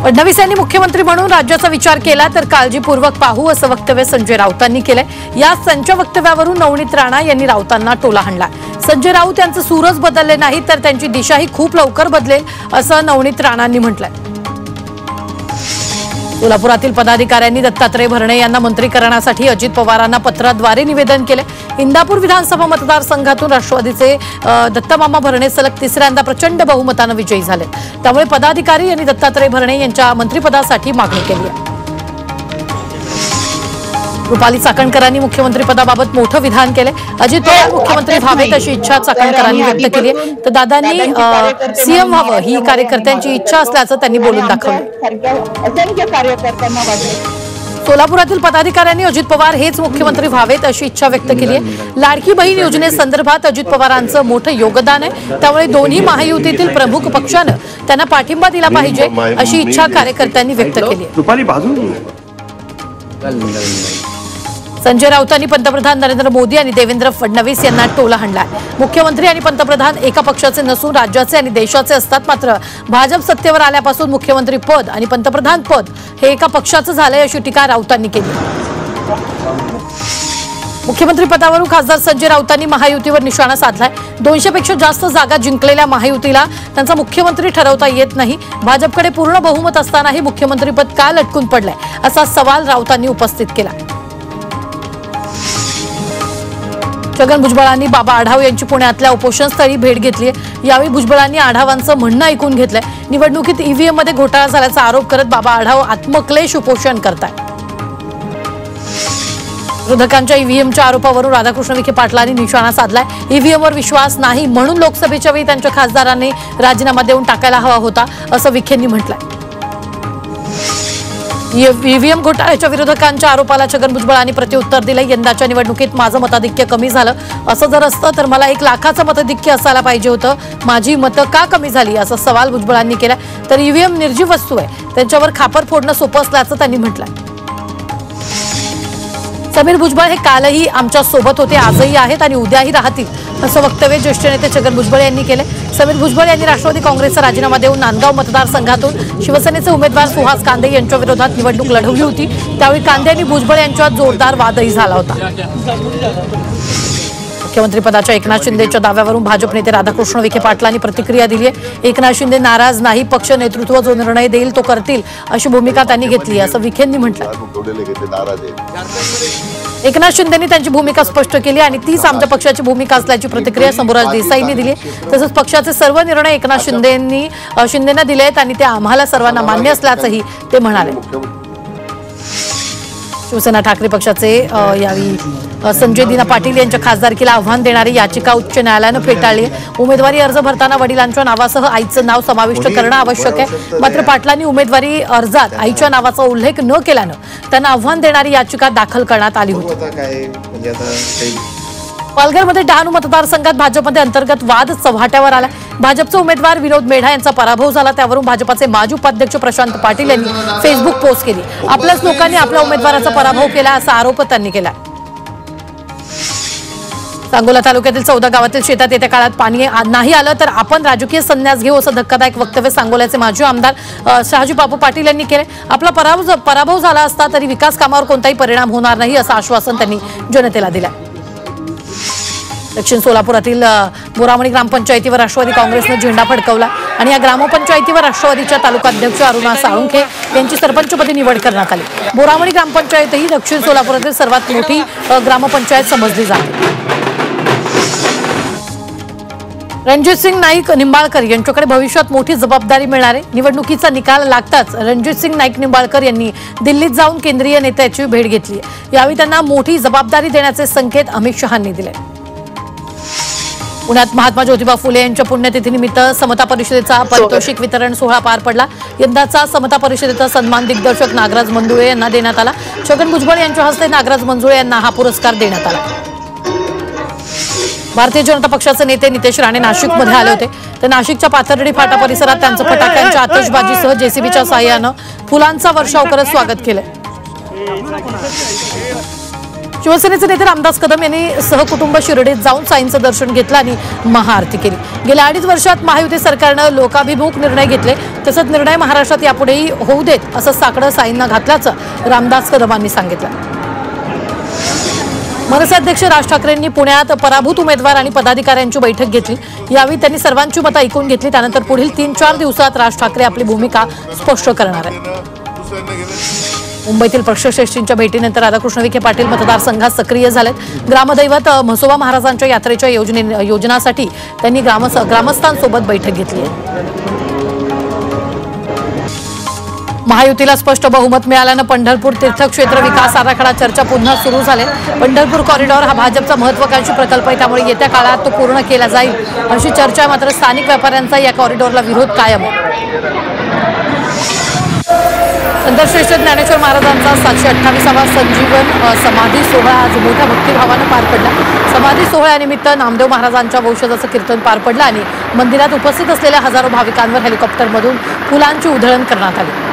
फडणवीस यांनी मुख्यमंत्री म्हणून राज्याचा विचार केला तर काळजीपूर्वक पाहू असं वक्तव्य संजय राऊतांनी केलंय। या त्यांच्या वक्तव्यावरून नवनीत राणा यांनी राऊतांना टोला हाणला। संजय राऊत यांचं सूरच बदलले नाही तर त्यांची दिशाही खूप लवकर बदलेल असं नवनीत राणांनी म्हटलंय। सोलापुरातील पदाधिकाऱ्यांनी दत्तात्रय भरणे यांना मंत्री करण्यासाठी अजित पवारांना पत्राद्वारे निवेदन केले। इंदापूर विधानसभा मतदारसंघातून राष्ट्रवादीचे दत्तमामा भरणे सलग तिसऱ्यांदा प्रचंड बहुमताने विजयी झाले। त्यामुळे पदाधिकारी यांनी दत्तात्रय भरणे यांच्या मंत्रिपदासाठी मागणी केली आहे। रुपाली चाकणकरांनी मुख्यमंत्रीपदाबाबत मोठं विधान केले। अजित पवार मुख्यमंत्री व्हावेत अशी इच्छा चाकणकरांनी व्यक्त केली आहे। तर दादांनी सीएम व्हावं ही कार्यकर्त्यांची इच्छा असल्याचं त्यांनी बोलून दाखवलं। सोलापुरातील पदाधिकाऱ्यांनी अजित पवार हेच मुख्यमंत्री व्हावेत अशी इच्छा व्यक्त केली आहे। लाडकी बहीण योजनेसंदर्भात अजित पवारांचं मोठं योगदान आहे, त्यामुळे दोन्ही महायुतीतील प्रमुख पक्षानं त्यांना पाठिंबा दिला पाहिजे अशी इच्छा कार्यकर्त्यांनी व्यक्त केली आहे। संजय राऊतांनी पंतप्रधान नरेंद्र मोदी आणि देवेंद्र फडणवीस यांना टोला हाणला। मुख्यमंत्री आणि पंतप्रधान एका पक्षाचे नसून राज्याचे आणि देशाचे असतात, मात्र भाजप सत्तेवर आल्यापासून मुख्यमंत्री पद आणि पंतप्रधान पद हे एका पक्षाचं झालंय अशी टीका राऊतांनी केली। मुख्यमंत्री पदावरून खासदार संजय राऊतांनी महायुतीवर निशाणा साधलाय। 200 पेक्षा जास्त जागा जिंकलेल्या महायुतीला त्यांचा मुख्यमंत्री ठरवता येत नाही। भाजपकडे पूर्ण बहुमत असतानाही मुख्यमंत्रीपद का लटकून पडलंय असा सवाल राऊतांनी उपस्थित केला। छगन भुजबळांनी बाबा आढाव यांची पुण्यातल्या उपोषणस्थळी भेट घेतली आहे। यावेळी भुजबळांनी आढावांचं म्हणणं ऐकून घेतलंय। निवडणुकीत ईव्हीएम मध्ये घोटाळा झाल्याचा आरोप करत बाबा आढाव आत्मक्लेश उपोषण करतायत। विरोधकांच्या ईव्हीएमच्या आरोपावरून राधाकृष्ण विखे पाटलांनी निशाणा साधलाय। ईव्हीएमवर विश्वास नाही म्हणून लोकसभेच्या वेळी त्यांच्या खासदारांनी राजीनामा देऊन टाकायला हवा होता असं विखेंनी म्हटलंय। ईव्हीएम घोटाळ्याच्या विरोधकांच्या आरोपाला छगन भुजबळांनी प्रत्युत्तर दिलं। यंदाच्या निवडणुकीत माझं मताधिक्य कमी झालं, असं जर असतं तर मला 1 लाखाचं मताधिक्य असायला पाहिजे होतं, माझी मतं का कमी झाली असा सवाल भुजबळांनी केला। तर ईव्हीएम निर्जीव वस्तू आहे, त्यांच्यावर खापर फोडणं सोपं असल्याचं त्यांनी म्हटलंय। समीर भुजबळ हे कालही आमच्या सोबत होते, आजही आहेत आणि उद्याही राहतील असं वक्तव्य ज्येष्ठ नेते छगन भुजबळ यांनी केले। समीर भुजबळ यांनी राष्ट्रवादी काँग्रेसचा राजीनामा देऊन नांदगाव मतदारसंघातून शिवसेनेचे उमेदवार सुहास कांदे यांच्या विरोधात निवडणूक लढवली होती। त्यावेळी कांदे आणि भुजबळ यांच्यात जोरदार वादही झाला होता। मुख्यमंत्रीपदाच्या एकनाथ शिंदेच्या दाव्यावरून भाजप नेते राधाकृष्ण विखे पाटलांनी प्रतिक्रिया दिली आहे। एकनाथ शिंदे नाराज नाही, पक्ष नेतृत्व जो निर्णय देईल तो करतील अशी भूमिका त्यांनी घेतली असं विखेंनी म्हटलं। एकनाथ शिंदेंनी त्यांची भूमिका स्पष्ट केली आणि तीच आमच्या पक्षाची भूमिका असल्याची प्रतिक्रिया शंभूराज देसाईंनी दिली। तसंच पक्षाचे सर्व निर्णय एकनाथ शिंदेंना दिलेत आणि ते आम्हाला सर्वांना मान्य असल्याचंही ते म्हणाले। शिवसेना ठाकरे पक्षाचे यावेळी संजय दिना पाटील यांच्या खासदारकीला आव्हान देणारी याचिका उच्च न्यायालयानं फेटाळली आहे। उमेदवारी अर्ज भरताना वडिलांच्या नावासह आईचं नाव समाविष्ट करणं आवश्यक आहे, मात्र पाटलांनी उमेदवारी अर्जात आईच्या नावाचा उल्लेख न केल्यानं त्यांना आव्हान देणारी याचिका दाखल करण्यात आली होती। पालघरमध्ये डहाणू मतदारसंघात भाजपमध्ये अंतर्गत वाद चव्हाट्यावर आला। भाजपचे उमेदवार विनोद मेढा यांचा पराभव झाला, त्यावरून भाजपचे माजी उपाध्यक्ष प्रशांत पाटील यांनी फेसबुक पोस्ट केली। आपल्याच लोकांनी आपल्या उमेदवाराचा पराभव केला असा आरोप त्यांनी केला। सांगोला तालुक्यातील 14 गावातील शेतात येत्या काळात पाणी नाही आलं तर आपण राजकीय संन्यास घेऊ असं धक्कादायक वक्तव्य सांगोल्याचे माजी आमदार शहाजी बापू पाटील यांनी केले। आपला पराभव झाला असता तरी विकास कामावर कोणताही परिणाम होणार नाही असं आश्वासन त्यांनी जनतेला दिलं। दक्षिण सोलापुरातील बोरामणी ग्रामपंचायतीवर राष्ट्रवादी काँग्रेसनं झेंडा फडकवला आणि या ग्रामपंचायतीवर राष्ट्रवादीच्या तालुकाध्यक्ष अरुणा साळुंखे यांची सरपंचपदी निवड करण्यात आली। बोरामणी ग्रामपंचायत ही दक्षिण सोलापुरातील सर्वात मोठी ग्रामपंचायत समजली जाते। रणजितसिंग नाईक निंबाळकर यांच्याकडे भविष्यात मोठी जबाबदारी मिळणार आहे। निवडणुकीचा निकाल लागताच रणजितसिंग नाईक निंबाळकर यांनी दिल्लीत जाऊन केंद्रीय नेत्याची भेट घेतली। यावेळी त्यांना मोठी जबाबदारी देण्याचे संकेत अमित शहांनी दिले। पुण्यात महात्मा ज्योतिबा फुले यांच्या पुण्यतिथीनिमित्त समता परिषदेचा पारितोषिक वितरण सोहळा पार पडला। यंदाचा समता परिषदेचा सन्मान दिग्दर्शक नागराज मंजुळे यांना देण्यात आला। छगन भुजबळ यांच्या हस्ते नागराज मंजुळे यांना हा पुरस्कार देण्यात आला। भारतीय जनता पक्षाचे नेते नितेश राणे नाशिकमध्ये आले होते। तर नाशिकच्या पाथर्डी फाटा परिसरात त्यांचं फटाक्यांच्या आतिषबाजीसह जेसीबीच्या साहाय्यानं फुलांचा वर्षाव करत स्वागत केलं। शिवसेनेचे नेते रामदास कदम यांनी सहकुटुंब शिर्डीत जाऊन साईंचं दर्शन घेतलं आणि महाआरती केली। गेल्या 2.5 वर्षात महायुती सरकारनं लोकाभिमुख निर्णय घेतले, तसंच निर्णय महाराष्ट्रात यापुढेही होऊ देत असं साकडं साईंना घातल्याचं रामदास कदमांनी सांगितलं। मनसे अध्यक्ष राज ठाकरेंनी पुण्यात पराभूत उमेदवार आणि पदाधिकाऱ्यांची बैठक घेतली। यावेळी त्यांनी सर्वांची मतं ऐकून घेतली। त्यानंतर पुढील 3-4 दिवसात राज ठाकरे आपली भूमिका स्पष्ट करणार आहेत। मुंबईतील पक्षश्रेष्ठींच्या भेटीनंतर राधाकृष्ण विखे पाटील मतदारसंघात सक्रिय झालेत। ग्रामदैवत म्हसोबा महाराजांच्या यात्रेच्या योजनासाठी त्यांनी ग्रामस्थांसोबत बैठक घेतली आहे। महायुतीला स्पष्ट बहुमत मिळाल्यानं पंढरपूर तीर्थक्षेत्र विकास आराखडा चर्चा पुन्हा सुरू झाले। पंढरपूर कॉरिडॉर हा भाजपचा महत्त्वाकांक्षी प्रकल्प आहे, त्यामुळे येत्या काळात तो पूर्ण केला जाईल अशी चर्चा आहे। मात्र स्थानिक व्यापाऱ्यांचा या कॉरिडॉरला विरोध कायम आहे। संतश्रेष्ठ ज्ञानेश्वर महाराजांचा 728वा संजीवन समाधी सोहळा आज मोठ्या भक्तिभावानं पार पडला। समाधी सोहळ्यानिमित्त नामदेव महाराजांच्या वंशजाचं कीर्तन पार पडलं आणि मंदिरात उपस्थित असलेल्या हजारो भाविकांवर हेलिकॉप्टरमधून फुलांची उधळण करण्यात आली।